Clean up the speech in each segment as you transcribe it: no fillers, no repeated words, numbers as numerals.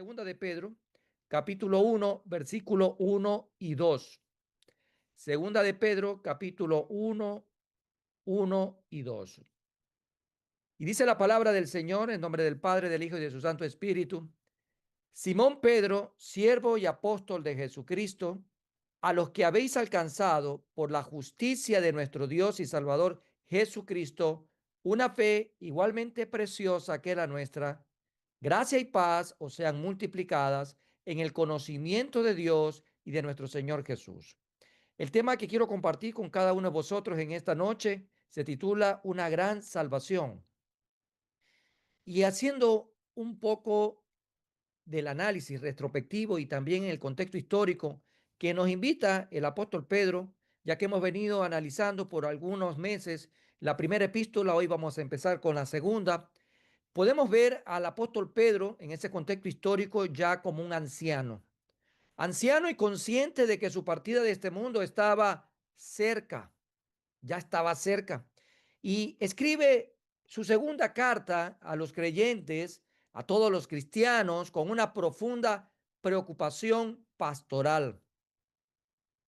Segunda de Pedro, capítulo 1, versículo 1 y 2. Segunda de Pedro, capítulo 1, 1 y 2. Y dice la palabra del Señor en nombre del Padre, del Hijo y de su Santo Espíritu. Simón Pedro, siervo y apóstol de Jesucristo, a los que habéis alcanzado por la justicia de nuestro Dios y Salvador Jesucristo, una fe igualmente preciosa que la nuestra, gracia y paz os sean multiplicadas en el conocimiento de Dios y de nuestro Señor Jesús. El tema que quiero compartir con cada uno de vosotros en esta noche se titula Una gran salvación. Y haciendo un poco del análisis retrospectivo y también en el contexto histórico que nos invita el apóstol Pedro, ya que hemos venido analizando por algunos meses la primera epístola, hoy vamos a empezar con la segunda. Podemos ver al apóstol Pedro en ese contexto histórico ya como un anciano, anciano y consciente de que su partida de este mundo estaba cerca, ya estaba cerca. Y escribe su segunda carta a los creyentes, a todos los cristianos, con una profunda preocupación pastoral.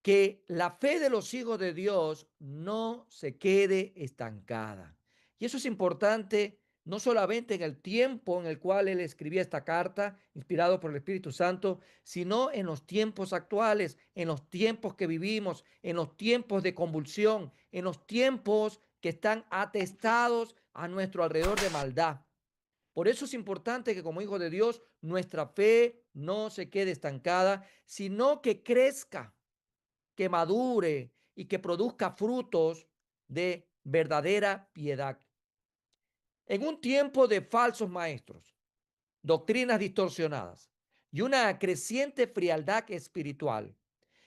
Que la fe de los hijos de Dios no se quede estancada. Y eso es importante no solamente en el tiempo en el cual él escribía esta carta, inspirado por el Espíritu Santo, sino en los tiempos actuales, en los tiempos que vivimos, en los tiempos de convulsión, en los tiempos que están atestados a nuestro alrededor de maldad. Por eso es importante que como hijos de Dios nuestra fe no se quede estancada, sino que crezca, que madure y que produzca frutos de verdadera piedad. En un tiempo de falsos maestros, doctrinas distorsionadas y una creciente frialdad espiritual,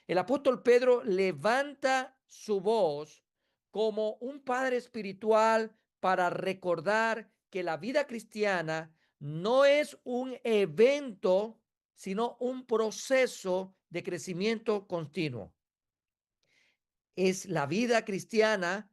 el apóstol Pedro levanta su voz como un padre espiritual para recordar que la vida cristiana no es un evento, sino un proceso de crecimiento continuo. Es la vida cristiana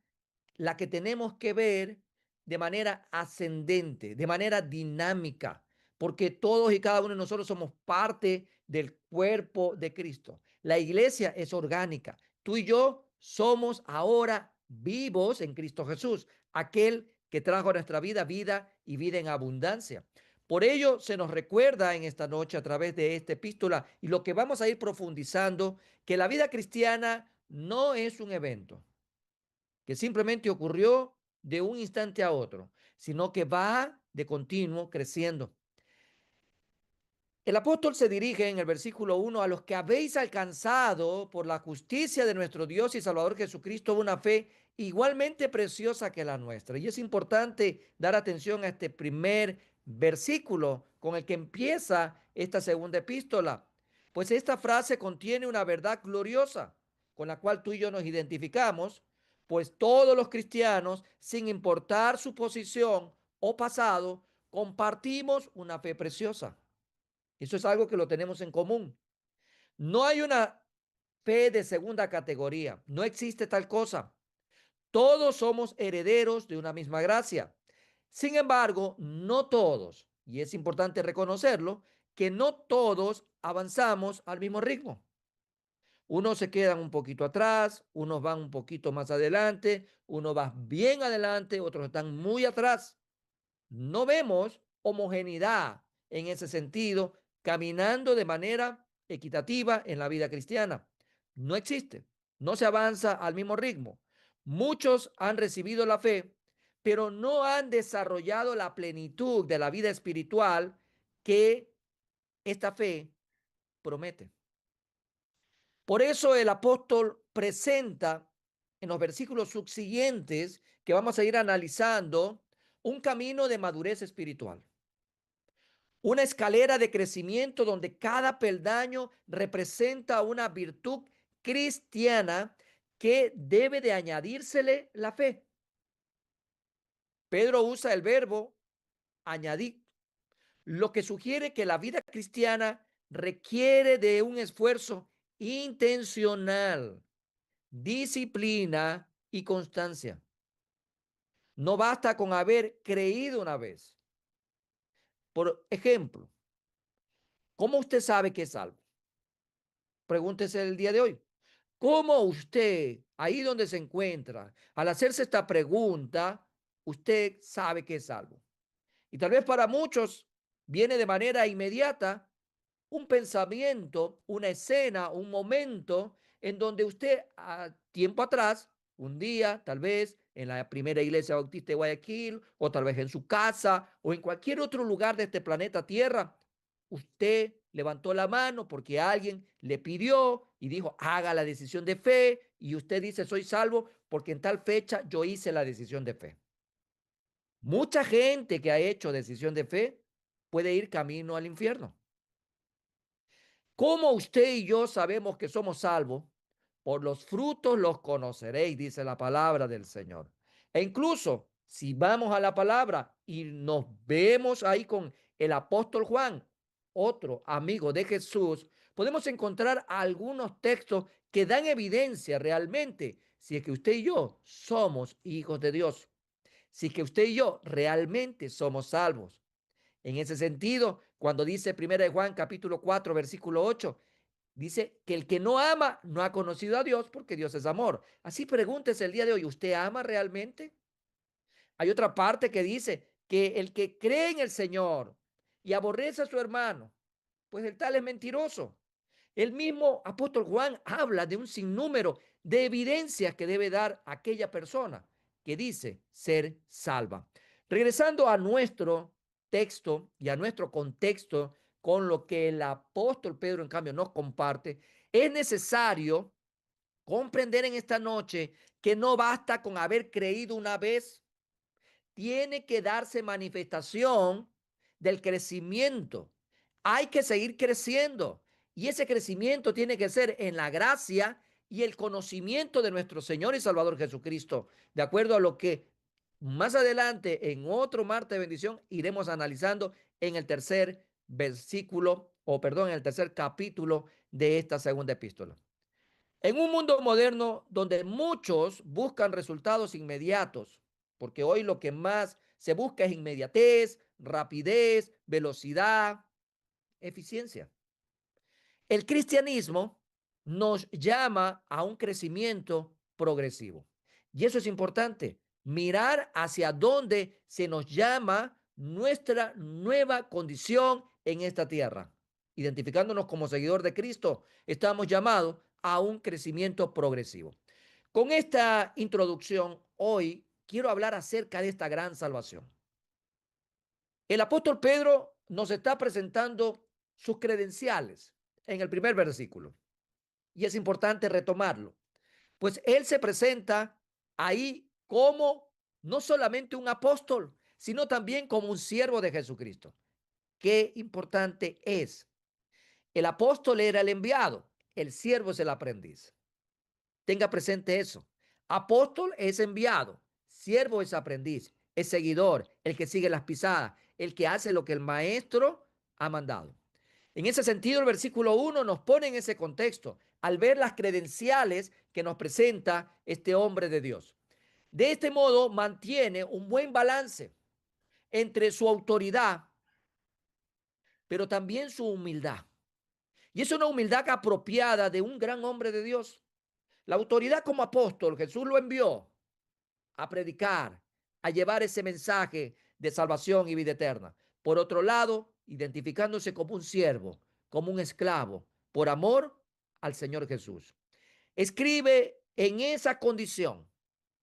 la que tenemos que ver de manera ascendente, de manera dinámica, porque todos y cada uno de nosotros somos parte del cuerpo de Cristo. La iglesia es orgánica. Tú y yo somos ahora vivos en Cristo Jesús, aquel que trajo a nuestra vida vida y vida en abundancia. Por ello se nos recuerda en esta noche a través de esta epístola y lo que vamos a ir profundizando, que la vida cristiana no es un evento que simplemente ocurrió de un instante a otro, sino que va de continuo creciendo. El apóstol se dirige en el versículo 1 a los que habéis alcanzado por la justicia de nuestro Dios y Salvador Jesucristo una fe igualmente preciosa que la nuestra. Y es importante dar atención a este primer versículo con el que empieza esta segunda epístola, pues esta frase contiene una verdad gloriosa con la cual tú y yo nos identificamos, pues todos los cristianos, sin importar su posición o pasado, compartimos una fe preciosa. Eso es algo que lo tenemos en común. No hay una fe de segunda categoría. No existe tal cosa. Todos somos herederos de una misma gracia. Sin embargo, no todos, y es importante reconocerlo, que no todos avanzamos al mismo ritmo. Unos se quedan un poquito atrás, unos van un poquito más adelante, unos van bien adelante, otros están muy atrás. No vemos homogeneidad en ese sentido, caminando de manera equitativa en la vida cristiana. No existe, no se avanza al mismo ritmo. Muchos han recibido la fe, pero no han desarrollado la plenitud de la vida espiritual que esta fe promete. Por eso el apóstol presenta en los versículos subsiguientes que vamos a ir analizando un camino de madurez espiritual. Una escalera de crecimiento donde cada peldaño representa una virtud cristiana que debe de añadírsele la fe. Pedro usa el verbo añadir, lo que sugiere que la vida cristiana requiere de un esfuerzo intencional, disciplina y constancia. No basta con haber creído una vez. Por ejemplo, ¿Cómo usted sabe que es salvo? Pregúntese el día de hoy. ¿Cómo usted, ahí donde se encuentra, al hacerse esta pregunta, usted sabe que es salvo? Y tal vez para muchos viene de manera inmediata un pensamiento, una escena, un momento en donde usted a tiempo atrás, un día, tal vez en la primera iglesia bautista de Guayaquil, o tal vez en su casa, o en cualquier otro lugar de este planeta Tierra, usted levantó la mano porque alguien le pidió y dijo, haga la decisión de fe, y usted dice, soy salvo porque en tal fecha yo hice la decisión de fe. Mucha gente que ha hecho decisión de fe puede ir camino al infierno. ¿Cómo usted y yo sabemos que somos salvos? Por los frutos los conoceréis, dice la palabra del Señor. E incluso si vamos a la palabra y nos vemos ahí con el apóstol Juan, otro amigo de Jesús, podemos encontrar algunos textos que dan evidencia realmente si es que usted y yo somos hijos de Dios, si es que usted y yo realmente somos salvos. En ese sentido, cuando dice 1 de Juan capítulo 4 versículo 8, dice que el que no ama no ha conocido a Dios porque Dios es amor. Así pregúntese el día de hoy, ¿usted ama realmente? Hay otra parte que dice que el que cree en el Señor y aborrece a su hermano, pues el tal es mentiroso. El mismo apóstol Juan habla de un sinnúmero de evidencias que debe dar aquella persona que dice ser salva. Regresando a nuestro texto y a nuestro contexto con lo que el apóstol Pedro en cambio nos comparte, es necesario comprender en esta noche que no basta con haber creído una vez, tiene que darse manifestación del crecimiento. Hay que seguir creciendo y ese crecimiento tiene que ser en la gracia y el conocimiento de nuestro Señor y Salvador Jesucristo, de acuerdo a lo que más adelante en otro martes de bendición iremos analizando en el tercer versículo, o perdón, en el tercer capítulo de esta segunda epístola. En un mundo moderno donde muchos buscan resultados inmediatos, porque hoy lo que más se busca es inmediatez, rapidez, velocidad, eficiencia. El cristianismo nos llama a un crecimiento progresivo. Y eso es importante, mirar hacia dónde se nos llama nuestra nueva condición en esta tierra. Identificándonos como seguidor de Cristo, estamos llamados a un crecimiento progresivo. Con esta introducción, hoy quiero hablar acerca de esta gran salvación. El apóstol Pedro nos está presentando sus credenciales en el primer versículo. Y es importante retomarlo, pues él se presenta ahí como no solamente un apóstol, sino también como un siervo de Jesucristo. Qué importante es. El apóstol era el enviado, el siervo es el aprendiz. Tenga presente eso. Apóstol es enviado, siervo es aprendiz, es seguidor, el que sigue las pisadas, el que hace lo que el maestro ha mandado. En ese sentido, el versículo 1 nos pone en ese contexto al ver las credenciales que nos presenta este hombre de Dios. De este modo, mantiene un buen balance entre su autoridad, pero también su humildad. Y es una humildad apropiada de un gran hombre de Dios. La autoridad como apóstol, Jesús lo envió a predicar, a llevar ese mensaje de salvación y vida eterna. Por otro lado, identificándose como un siervo, como un esclavo, por amor al Señor Jesús. Escribe en esa condición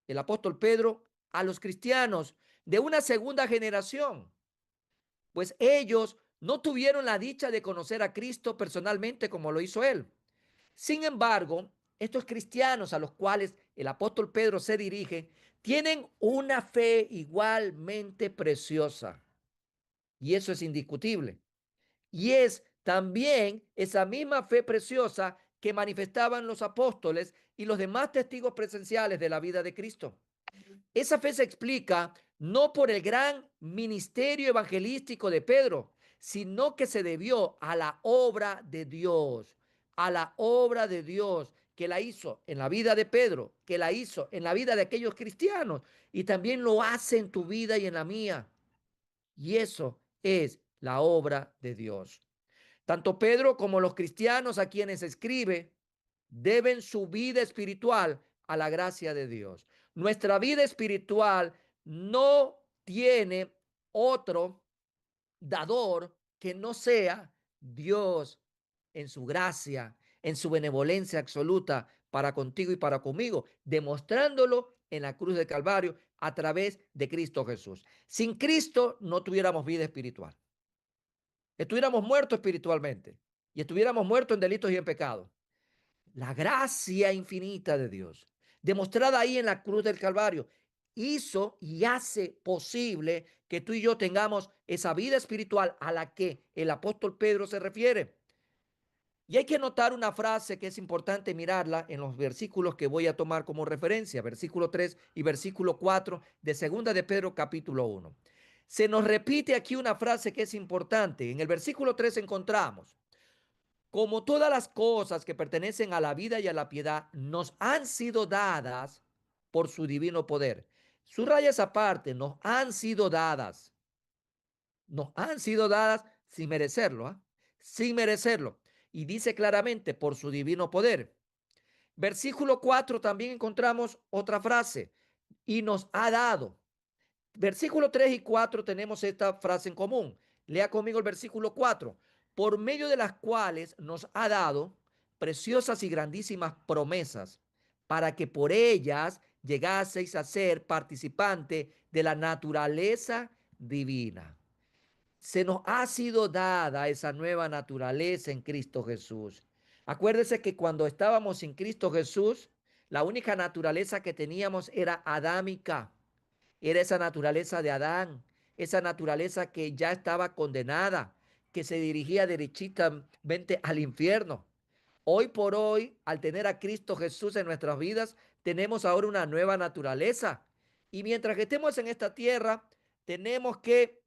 el apóstol Pedro a los cristianos de una segunda generación, pues ellos no tuvieron la dicha de conocer a Cristo personalmente como lo hizo él. Sin embargo, estos cristianos a los cuales el apóstol Pedro se dirige tienen una fe igualmente preciosa. Y eso es indiscutible. Y es también esa misma fe preciosa que manifestaban los apóstoles y los demás testigos presenciales de la vida de Cristo. Esa fe se explica no por el gran ministerio evangelístico de Pedro, sino que se debió a la obra de Dios, a la obra de Dios que la hizo en la vida de Pedro, que la hizo en la vida de aquellos cristianos y también lo hace en tu vida y en la mía. Y eso es la obra de Dios. Tanto Pedro como los cristianos a quienes escribe deben su vida espiritual a la gracia de Dios. Nuestra vida espiritual no tiene otro dador que no sea Dios en su gracia, en su benevolencia absoluta para contigo y para conmigo, demostrándolo en la cruz del Calvario a través de Cristo Jesús. Sin Cristo no tuviéramos vida espiritual. Estuviéramos muertos espiritualmente y estuviéramos muertos en delitos y en pecados. La gracia infinita de Dios, demostrada ahí en la cruz del Calvario, hizo y hace posible que tú y yo tengamos esa vida espiritual a la que el apóstol Pedro se refiere. Y hay que notar una frase que es importante mirarla en los versículos que voy a tomar como referencia, versículo 3 y versículo 4 de segunda de Pedro capítulo 1. Se nos repite aquí una frase que es importante. En el versículo 3 encontramos: como todas las cosas que pertenecen a la vida y a la piedad nos han sido dadas por su divino poder. Subraya esa parte, nos han sido dadas sin merecerlo, ¿eh? Sin merecerlo. Y dice claramente, por su divino poder. Versículo 4 también encontramos otra frase, y nos ha dado. Versículo 3 y 4 tenemos esta frase en común. Lea conmigo el versículo 4. Por medio de las cuales nos ha dado preciosas y grandísimas promesas, para que por ellas llegaseis a ser participante de la naturaleza divina. Se nos ha sido dada esa nueva naturaleza en Cristo Jesús. Acuérdese que cuando estábamos en Cristo Jesús, la única naturaleza que teníamos era adámica. Era esa naturaleza de Adán, esa naturaleza que ya estaba condenada, que se dirigía derechitamente al infierno. Hoy por hoy, al tener a Cristo Jesús en nuestras vidas, tenemos ahora una nueva naturaleza. Y mientras que estemos en esta tierra, tenemos que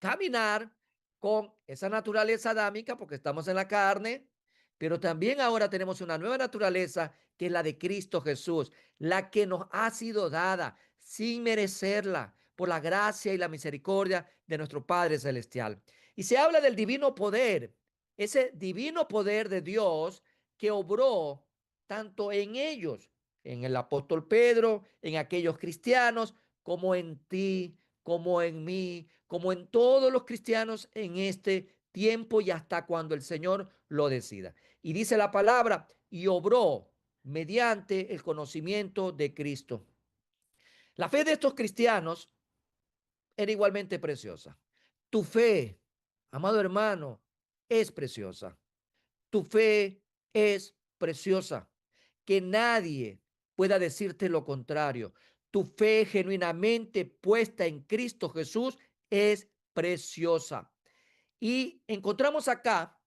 caminar con esa naturaleza adámica porque estamos en la carne, pero también ahora tenemos una nueva naturaleza que es la de Cristo Jesús, la que nos ha sido dada sin merecerla por la gracia y la misericordia de nuestro Padre Celestial. Y se habla del divino poder, ese divino poder de Dios que obró tanto en ellos, en el apóstol Pedro, en aquellos cristianos, como en ti, como en mí, como en todos los cristianos en este tiempo y hasta cuando el Señor lo decida. Y dice la palabra, y obró mediante el conocimiento de Cristo. La fe de estos cristianos era igualmente preciosa. Tu fe, amado hermano, es preciosa. Tu fe es preciosa. Que nadie pueda decirte lo contrario. Tu fe genuinamente puesta en Cristo Jesús es preciosa. Y encontramos acá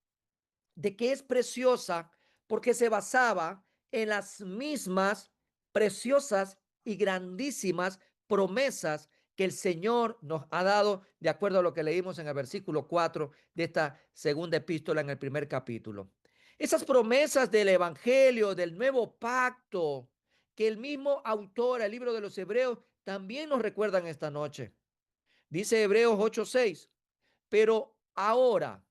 de que es preciosa porque se basaba en las mismas preciosas y grandísimas promesas que el Señor nos ha dado, de acuerdo a lo que leímos en el versículo 4 de esta segunda epístola en el primer capítulo. Esas promesas del Evangelio, del nuevo pacto, que el mismo autor, el libro de los Hebreos, también nos recuerdan esta noche. Dice Hebreos 8:6, pero ahora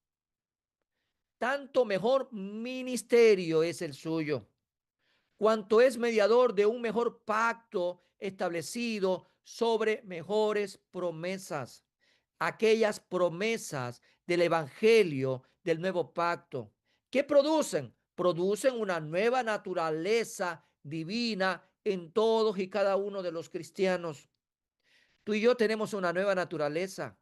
tanto mejor ministerio es el suyo, cuanto es mediador de un mejor pacto establecido sobre mejores promesas, aquellas promesas del Evangelio del nuevo pacto. ¿Qué producen? Producen una nueva naturaleza divina en todos y cada uno de los cristianos. Tú y yo tenemos una nueva naturaleza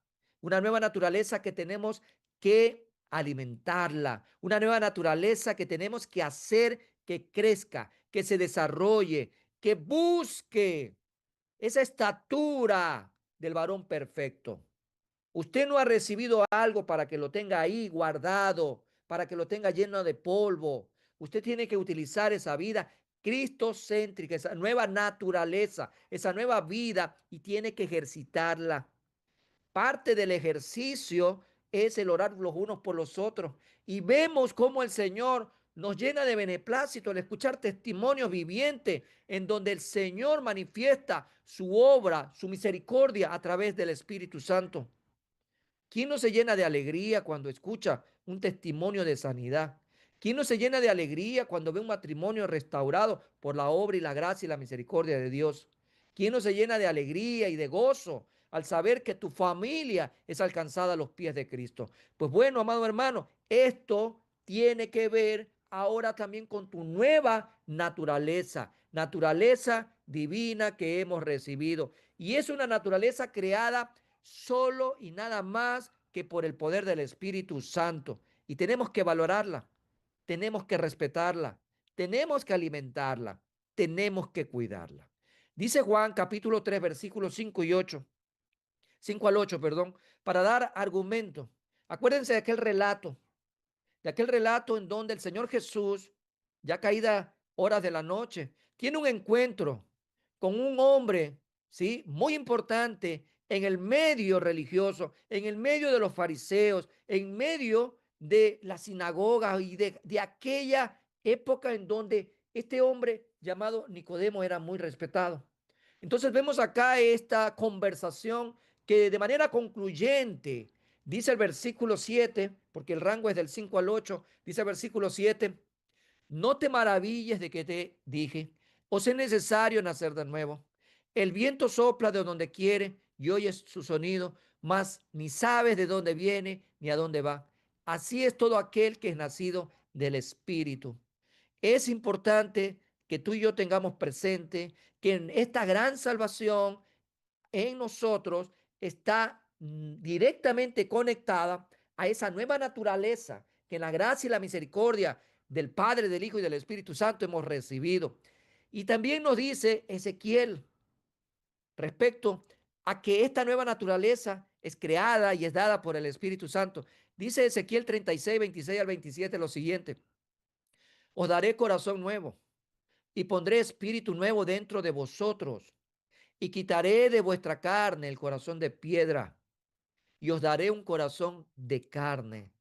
que tenemos que alimentarla, una nueva naturaleza que tenemos que hacer que crezca, que se desarrolle, que busque esa estatura del varón perfecto. Usted no ha recibido algo para que lo tenga ahí guardado, para que lo tenga lleno de polvo. Usted tiene que utilizar esa vida cristocéntrica, esa nueva naturaleza, esa nueva vida y tiene que ejercitarla. Parte del ejercicio es el orar los unos por los otros. Y vemos cómo el Señor nos llena de beneplácito al escuchar testimonios vivientes en donde el Señor manifiesta su obra, su misericordia a través del Espíritu Santo. ¿Quién no se llena de alegría cuando escucha un testimonio de sanidad? ¿Quién no se llena de alegría cuando ve un matrimonio restaurado por la obra y la gracia y la misericordia de Dios? ¿Quién no se llena de alegría y de gozo al saber que tu familia es alcanzada a los pies de Cristo? Pues bueno, amado hermano, esto tiene que ver ahora también con tu nueva naturaleza, naturaleza divina que hemos recibido. Y es una naturaleza creada solo y nada más que por el poder del Espíritu Santo. Y tenemos que valorarla, tenemos que respetarla, tenemos que alimentarla, tenemos que cuidarla. Dice Juan capítulo 3 versículos 5 y 8, 5 al 8, perdón, para dar argumento. Acuérdense de aquel relato en donde el Señor Jesús, ya caída horas de la noche, tiene un encuentro con un hombre, ¿sí? Muy importante en el medio religioso, en el medio de los fariseos, en medio de la sinagoga y de aquella época en donde este hombre llamado Nicodemo era muy respetado. Entonces vemos acá esta conversación que de manera concluyente dice el versículo 7, porque el rango es del 5 al 8, dice el versículo 7, no te maravilles de que te dije, os es necesario nacer de nuevo. El viento sopla de donde quiere y oyes su sonido, mas ni sabes de dónde viene ni a dónde va. Así es todo aquel que es nacido del Espíritu. Es importante que tú y yo tengamos presente que en esta gran salvación en nosotros está directamente conectada a esa nueva naturaleza que en la gracia y la misericordia del Padre, del Hijo y del Espíritu Santo hemos recibido. Y también nos dice Ezequiel respecto a que esta nueva naturaleza es creada y es dada por el Espíritu Santo. Dice Ezequiel 36, 26 al 27 lo siguiente: os daré corazón nuevo y pondré espíritu nuevo dentro de vosotros y quitaré de vuestra carne el corazón de piedra y os daré un corazón de carne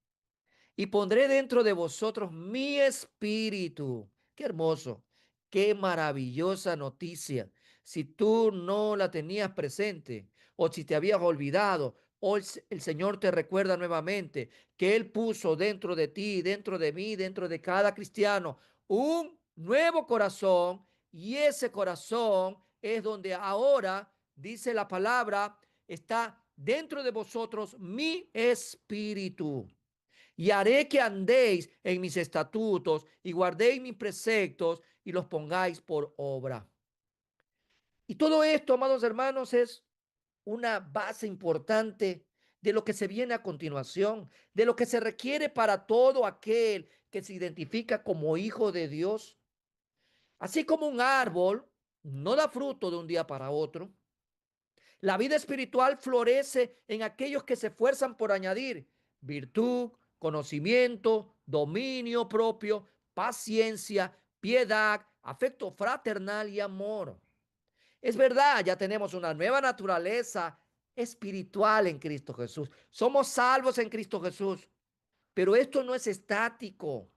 y pondré dentro de vosotros mi espíritu. Qué hermoso, qué maravillosa noticia. Si tú no la tenías presente o si te habías olvidado, hoy el Señor te recuerda nuevamente que Él puso dentro de ti, dentro de mí, dentro de cada cristiano, un nuevo corazón, y ese corazón es donde ahora, dice la palabra, está dentro de vosotros mi espíritu y haré que andéis en mis estatutos y guardéis mis preceptos y los pongáis por obra. Y todo esto, amados hermanos, es una base importante de lo que se viene a continuación, de lo que se requiere para todo aquel que se identifica como hijo de Dios. Así como un árbol no da fruto de un día para otro, la vida espiritual florece en aquellos que se esfuerzan por añadir virtud, conocimiento, dominio propio, paciencia, piedad, afecto fraternal y amor. Es verdad, ya tenemos una nueva naturaleza espiritual en Cristo Jesús. Somos salvos en Cristo Jesús, pero esto no es estático.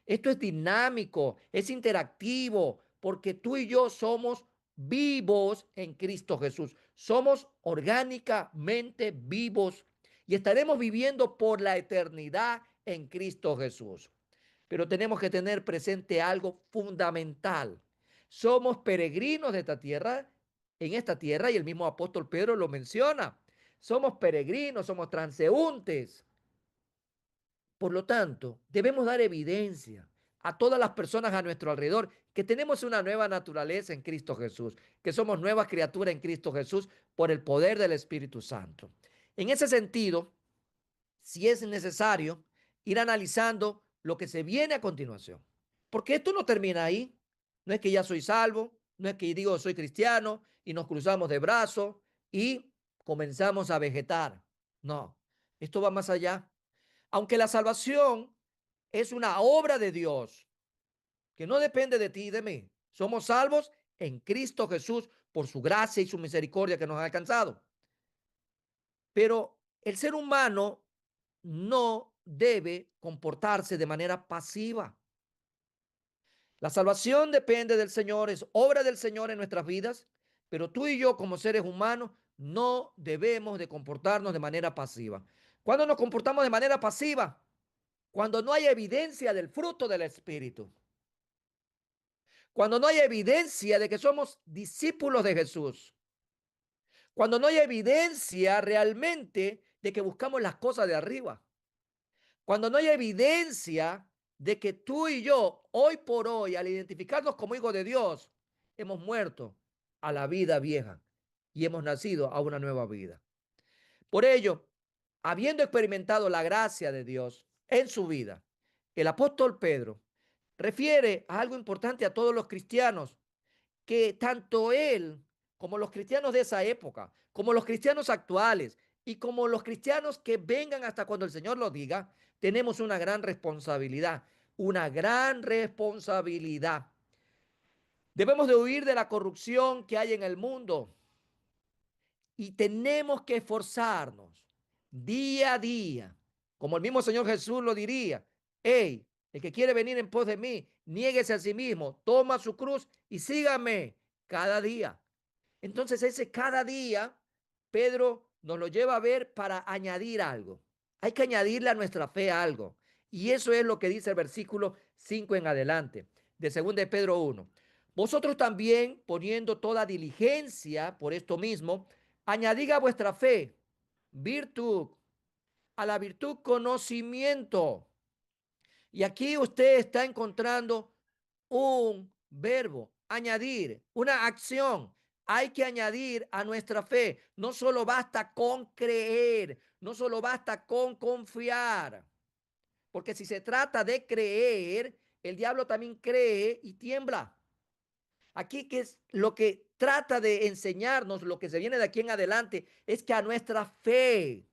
Esto es dinámico, es interactivo, porque tú y yo somos vivos en Cristo Jesús. Somos orgánicamente vivos y estaremos viviendo por la eternidad en Cristo Jesús. Pero tenemos que tener presente algo fundamental. Somos peregrinos de esta tierra, en esta tierra, y el mismo apóstol Pedro lo menciona. Somos peregrinos, somos transeúntes. Por lo tanto, debemos dar evidencia a todas las personas a nuestro alrededor que tenemos una nueva naturaleza en Cristo Jesús, que somos nuevas criaturas en Cristo Jesús por el poder del Espíritu Santo. En ese sentido, si es necesario ir analizando lo que se viene a continuación, porque esto no termina ahí. No es que ya soy salvo, no es que digo soy cristiano y nos cruzamos de brazos y comenzamos a vegetar. No, esto va más allá. Aunque la salvación es una obra de Dios que no depende de ti y de mí, somos salvos en Cristo Jesús por su gracia y su misericordia que nos ha alcanzado. Pero el ser humano no debe comportarse de manera pasiva. La salvación depende del Señor, es obra del Señor en nuestras vidas, pero tú y yo como seres humanos no debemos de comportarnos de manera pasiva. ¿Cuándo nos comportamos de manera pasiva? Cuando no hay evidencia del fruto del Espíritu. Cuando no hay evidencia de que somos discípulos de Jesús. Cuando no hay evidencia realmente de que buscamos las cosas de arriba. Cuando no hay evidencia de que tú y yo, hoy por hoy, al identificarnos como hijos de Dios, hemos muerto a la vida vieja y hemos nacido a una nueva vida. Por ello, habiendo experimentado la gracia de Dios en su vida, el apóstol Pedro refiere a algo importante a todos los cristianos, que tanto él como los cristianos de esa época, como los cristianos actuales y como los cristianos que vengan hasta cuando el Señor lo diga, tenemos una gran responsabilidad, una gran responsabilidad. Debemos de huir de la corrupción que hay en el mundo y tenemos que esforzarnos día a día, como el mismo Señor Jesús lo diría. Hey, el que quiere venir en pos de mí, niéguese a sí mismo, toma su cruz y sígame cada día. Entonces ese cada día, Pedro nos lo lleva a ver para añadir algo. Hay que añadirle a nuestra fe algo. Y eso es lo que dice el versículo 5 en adelante, de 2 de Pedro 1. Vosotros también, poniendo toda diligencia por esto mismo, añadid a vuestra fe virtud, a la virtud conocimiento. Y aquí usted está encontrando un verbo, añadir, una acción. Hay que añadir a nuestra fe. No solo basta con creer, no solo basta con confiar. Porque si se trata de creer, el diablo también cree y tiembla. Aquí que es lo que trata de enseñarnos, lo que se viene de aquí en adelante, es que a nuestra fe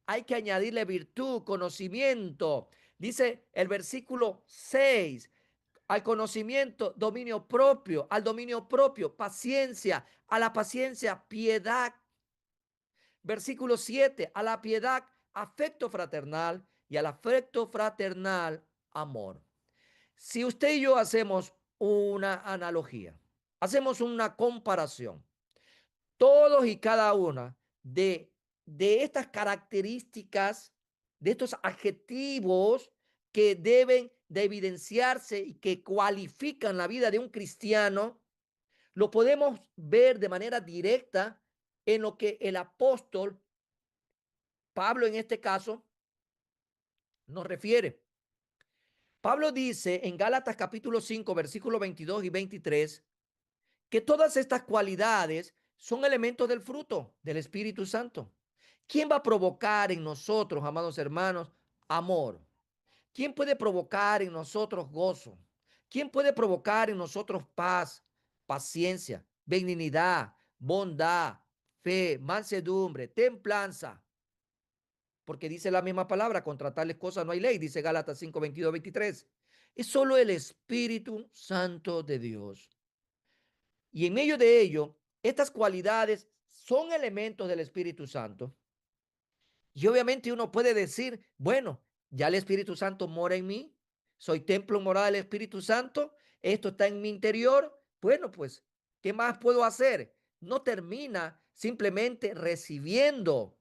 hay que añadirle virtud, conocimiento. Dice el versículo 6, al conocimiento, dominio propio, al dominio propio, paciencia, a la paciencia, piedad. Versículo 7, a la piedad, afecto fraternal y al afecto fraternal, amor. Si usted y yo hacemos una analogía, hacemos una comparación, todos y cada una de estas características, de estos adjetivos que deben de evidenciarse y que cualifican la vida de un cristiano, lo podemos ver de manera directa en lo que el apóstol Pablo en este caso nos refiere. Pablo dice en Gálatas capítulo 5, versículos 22 y 23, que todas estas cualidades son elementos del fruto del Espíritu Santo. ¿Quién va a provocar en nosotros, amados hermanos, amor? ¿Quién puede provocar en nosotros gozo? ¿Quién puede provocar en nosotros paz, paciencia, benignidad, bondad, fe, mansedumbre, templanza? Porque dice la misma palabra, contra tales cosas no hay ley, dice Gálatas 5, 22, 23. Es solo el Espíritu Santo de Dios. Y en medio de ello, estas cualidades son elementos del Espíritu Santo. Y obviamente uno puede decir, bueno, ya el Espíritu Santo mora en mí, soy templo morada del Espíritu Santo, esto está en mi interior. Bueno, pues, ¿qué más puedo hacer? No termina simplemente recibiendo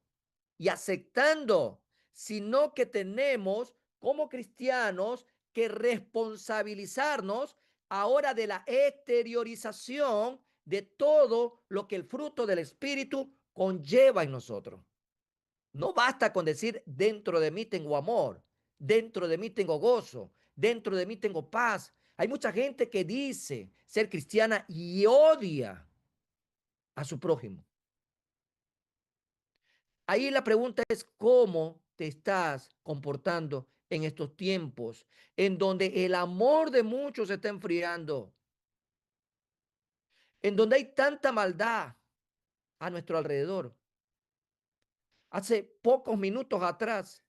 y aceptando, sino que tenemos como cristianos que responsabilizarnos ahora de la exteriorización de todo lo que el fruto del Espíritu conlleva en nosotros. No basta con decir, dentro de mí tengo amor, dentro de mí tengo gozo, dentro de mí tengo paz. Hay mucha gente que dice ser cristiana y odia a su prójimo. Ahí la pregunta es cómo te estás comportando en estos tiempos en donde el amor de muchos se está enfriando, en donde hay tanta maldad a nuestro alrededor. Hace pocos minutos atrás,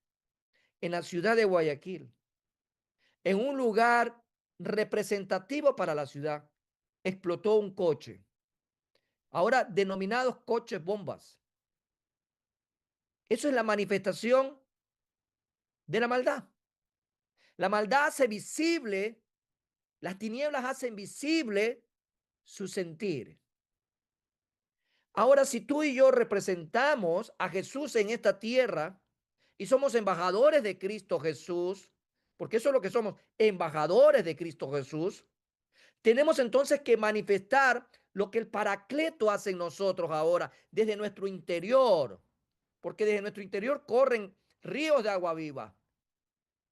en la ciudad de Guayaquil, en un lugar representativo para la ciudad, explotó un coche, ahora denominados coches bombas. Eso es la manifestación de la maldad. La maldad hace visible, las tinieblas hacen visible su sentir. Ahora, si tú y yo representamos a Jesús en esta tierra y somos embajadores de Cristo Jesús, porque eso es lo que somos, embajadores de Cristo Jesús, tenemos entonces que manifestar lo que el Paracleto hace en nosotros ahora, desde nuestro interior, porque desde nuestro interior corren ríos de agua viva.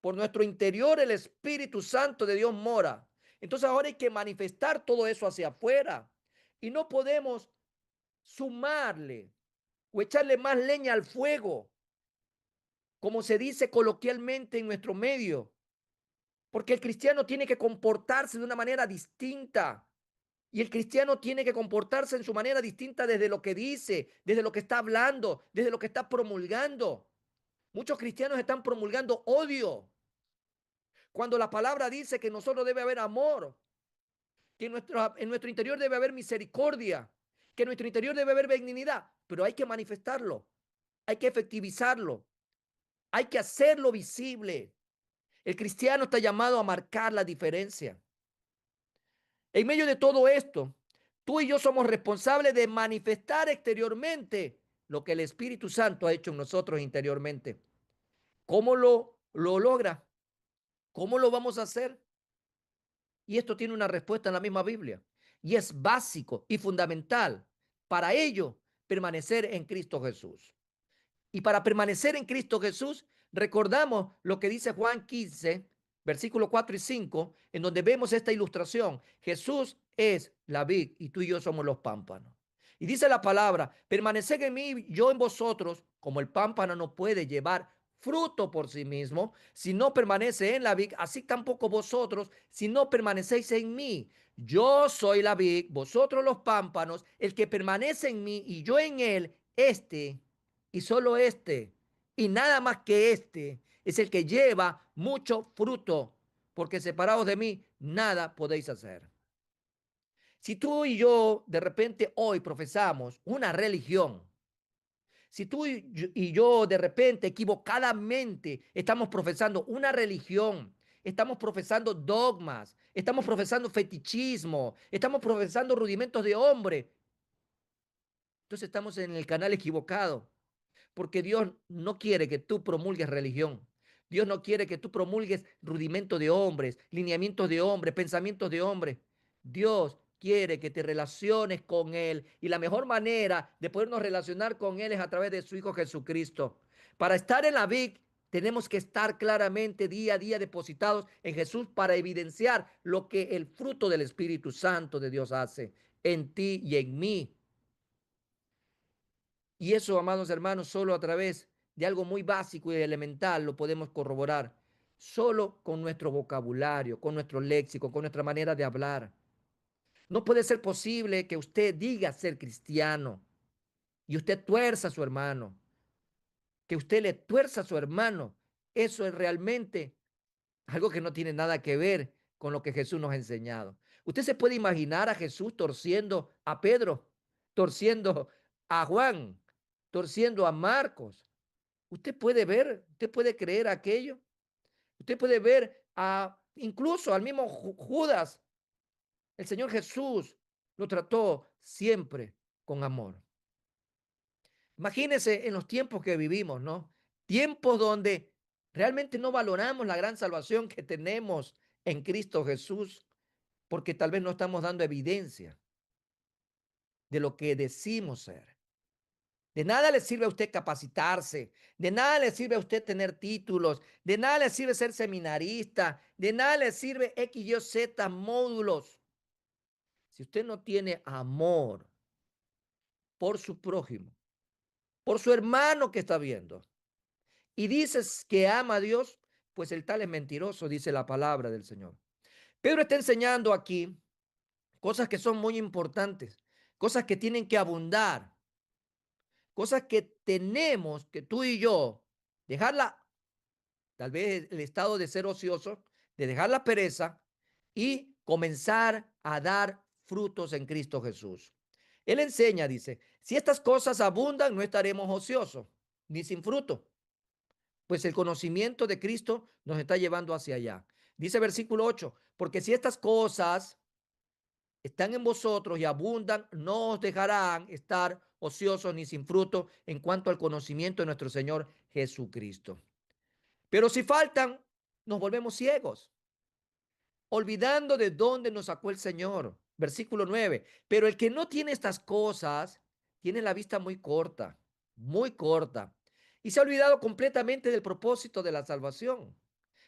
Por nuestro interior el Espíritu Santo de Dios mora. Entonces ahora hay que manifestar todo eso hacia afuera. Y no podemos sumarle o echarle más leña al fuego, como se dice coloquialmente en nuestro medio. Porque el cristiano tiene que comportarse de una manera distinta. Y el cristiano tiene que comportarse en su manera distinta desde lo que dice, desde lo que está hablando, desde lo que está promulgando. Muchos cristianos están promulgando odio, cuando la palabra dice que en nosotros debe haber amor, que en nuestro interior debe haber misericordia, que en nuestro interior debe haber benignidad, pero hay que manifestarlo, hay que efectivizarlo, hay que hacerlo visible. El cristiano está llamado a marcar la diferencia. En medio de todo esto, tú y yo somos responsables de manifestar exteriormente lo que el Espíritu Santo ha hecho en nosotros interiormente. ¿Cómo lo logra? ¿Cómo lo vamos a hacer? Y esto tiene una respuesta en la misma Biblia. Y es básico y fundamental para ello permanecer en Cristo Jesús. Y para permanecer en Cristo Jesús, recordamos lo que dice Juan 15, versículos 4 y 5, en donde vemos esta ilustración. Jesús es la vid y tú y yo somos los pámpanos. Y dice la palabra, permaneced en mí, yo en vosotros, como el pámpano no puede llevar fruto por sí mismo, si no permanece en la vid, así tampoco vosotros, si no permanecéis en mí. Yo soy la vid, vosotros los pámpanos, el que permanece en mí y yo en él, y solo y nada más que es el que lleva mucho fruto, porque separados de mí, nada podéis hacer. Si tú y yo de repente hoy profesamos una religión, si tú y yo de repente equivocadamente estamos profesando una religión, estamos profesando dogmas, estamos profesando fetichismo, estamos profesando rudimentos de hombre, entonces estamos en el canal equivocado. Porque Dios no quiere que tú promulgues religión. Dios no quiere que tú promulgues rudimento de hombres, lineamientos de hombres, pensamientos de hombres. Dios quiere que te relaciones con Él. Y la mejor manera de podernos relacionar con Él es a través de su Hijo Jesucristo. Para estar en la vid, tenemos que estar claramente día a día depositados en Jesús para evidenciar lo que el fruto del Espíritu Santo de Dios hace en ti y en mí. Y eso, amados hermanos, solo a través de algo muy básico y elemental lo podemos corroborar. Solo con nuestro vocabulario, con nuestro léxico, con nuestra manera de hablar. No puede ser posible que usted diga ser cristiano y usted tuerza a su hermano, que usted le tuerza a su hermano. Eso es realmente algo que no tiene nada que ver con lo que Jesús nos ha enseñado. Usted se puede imaginar a Jesús torciendo a Pedro, torciendo a Juan, torciendo a Marcos. Usted puede ver, usted puede creer aquello. Usted puede ver incluso al mismo Judas. El Señor Jesús lo trató siempre con amor. Imagínense en los tiempos que vivimos, ¿no? Tiempos donde realmente no valoramos la gran salvación que tenemos en Cristo Jesús, porque tal vez no estamos dando evidencia de lo que decimos ser. De nada le sirve a usted capacitarse, de nada le sirve a usted tener títulos, de nada le sirve ser seminarista, de nada le sirve X, Y, Z módulos. Si usted no tiene amor por su prójimo, por su hermano que está viendo, y dices que ama a Dios, pues el tal es mentiroso, dice la palabra del Señor. Pedro está enseñando aquí cosas que son muy importantes, cosas que tienen que abundar, cosas que tenemos que tú y yo dejarla, tal vez el estado de ser ocioso, de dejar la pereza y comenzar a dar frutos en Cristo Jesús. Él enseña, dice, si estas cosas abundan, no estaremos ociosos ni sin fruto, pues el conocimiento de Cristo nos está llevando hacia allá. Dice versículo 8, porque si estas cosas están en vosotros y abundan, no os dejarán estar ociosos ni sin fruto en cuanto al conocimiento de nuestro Señor Jesucristo. Pero si faltan, nos volvemos ciegos, olvidando de dónde nos sacó el Señor. Versículo 9. Pero el que no tiene estas cosas, tiene la vista muy corta, y se ha olvidado completamente del propósito de la salvación.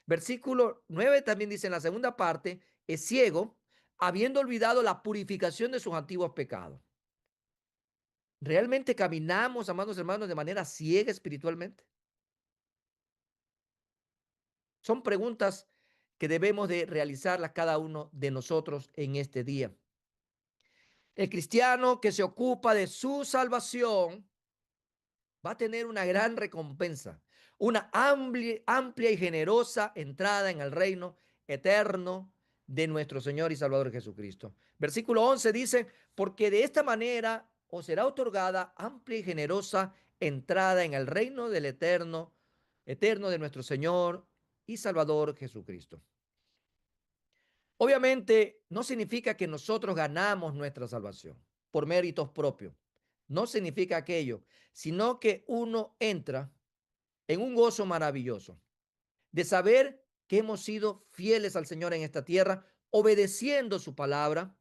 Versículo 9 también dice en la segunda parte, es ciego, habiendo olvidado la purificación de sus antiguos pecados. ¿Realmente caminamos, amados hermanos, de manera ciega espiritualmente? Son preguntas que debemos de realizarlas cada uno de nosotros en este día. El cristiano que se ocupa de su salvación va a tener una gran recompensa, una amplia y generosa entrada en el reino eterno de nuestro Señor y Salvador Jesucristo. Versículo 11 dice, porque de esta manera os será otorgada amplia y generosa entrada en el reino del eterno de nuestro Señor y Salvador Jesucristo. Obviamente no significa que nosotros ganamos nuestra salvación por méritos propios. No significa aquello, sino que uno entra en un gozo maravilloso de saber que hemos sido fieles al Señor en esta tierra, obedeciendo su palabra,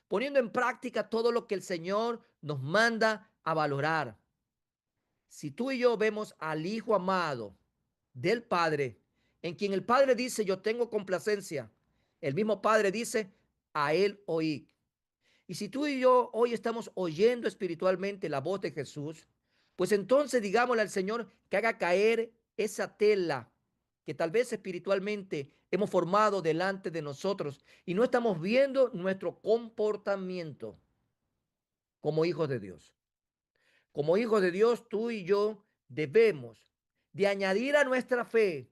poniendo en práctica todo lo que el Señor nos manda a valorar. Si tú y yo vemos al Hijo amado del Padre, en quien el Padre dice, yo tengo complacencia, el mismo Padre dice, a él oí. Y si tú y yo hoy estamos oyendo espiritualmente la voz de Jesús, pues entonces digámosle al Señor que haga caer esa tela que tal vez espiritualmente hemos formado delante de nosotros y no estamos viendo nuestro comportamiento como hijos de Dios. Como hijos de Dios, tú y yo debemos de añadir a nuestra fe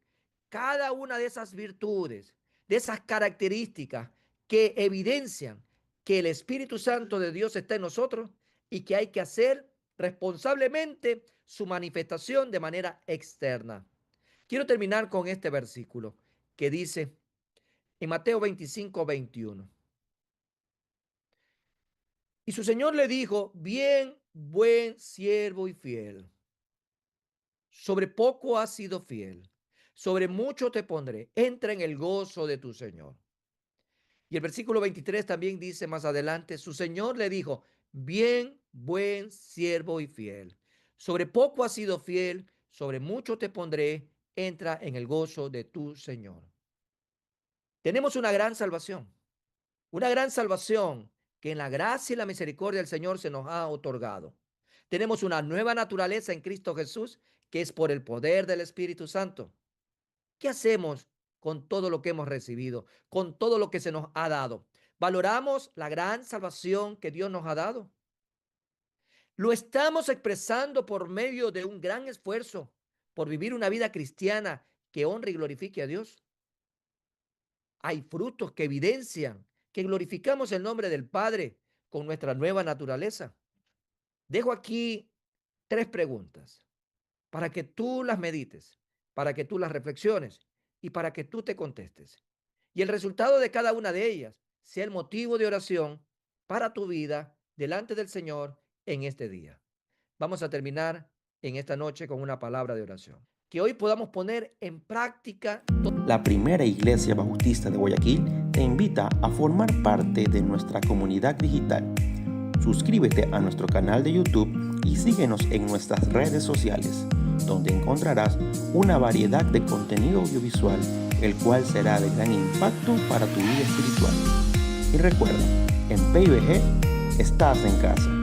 cada una de esas virtudes, de esas características que evidencian que el Espíritu Santo de Dios está en nosotros y que hay que hacer responsablemente su manifestación de manera externa. Quiero terminar con este versículo que dice en Mateo 25:21. Y su Señor le dijo, bien, buen siervo y fiel. Sobre poco has sido fiel, sobre mucho te pondré. Entra en el gozo de tu Señor. Y el versículo 23 también dice más adelante, su Señor le dijo, bien, buen siervo y fiel. Sobre poco has sido fiel, sobre mucho te pondré. Entra en el gozo de tu Señor. Tenemos una gran salvación que en la gracia y la misericordia del Señor se nos ha otorgado. Tenemos una nueva naturaleza en Cristo Jesús, que es por el poder del Espíritu Santo. ¿Qué hacemos con todo lo que hemos recibido, con todo lo que se nos ha dado? ¿Valoramos la gran salvación que Dios nos ha dado? ¿Lo estamos expresando por medio de un gran esfuerzo por vivir una vida cristiana que honre y glorifique a Dios? Hay frutos que evidencian que glorificamos el nombre del Padre con nuestra nueva naturaleza. Dejo aquí 3 preguntas para que tú las medites, para que tú las reflexiones y para que tú te contestes. Y el resultado de cada una de ellas sea el motivo de oración para tu vida delante del Señor en este día. Vamos a terminar en esta noche con una palabra de oración. Que hoy podamos poner en práctica. La Primera Iglesia Bautista de Guayaquil te invita a formar parte de nuestra comunidad digital. Suscríbete a nuestro canal de YouTube y síguenos en nuestras redes sociales, donde encontrarás una variedad de contenido audiovisual, el cual será de gran impacto para tu vida espiritual. Y recuerda, en PIBG estás en casa.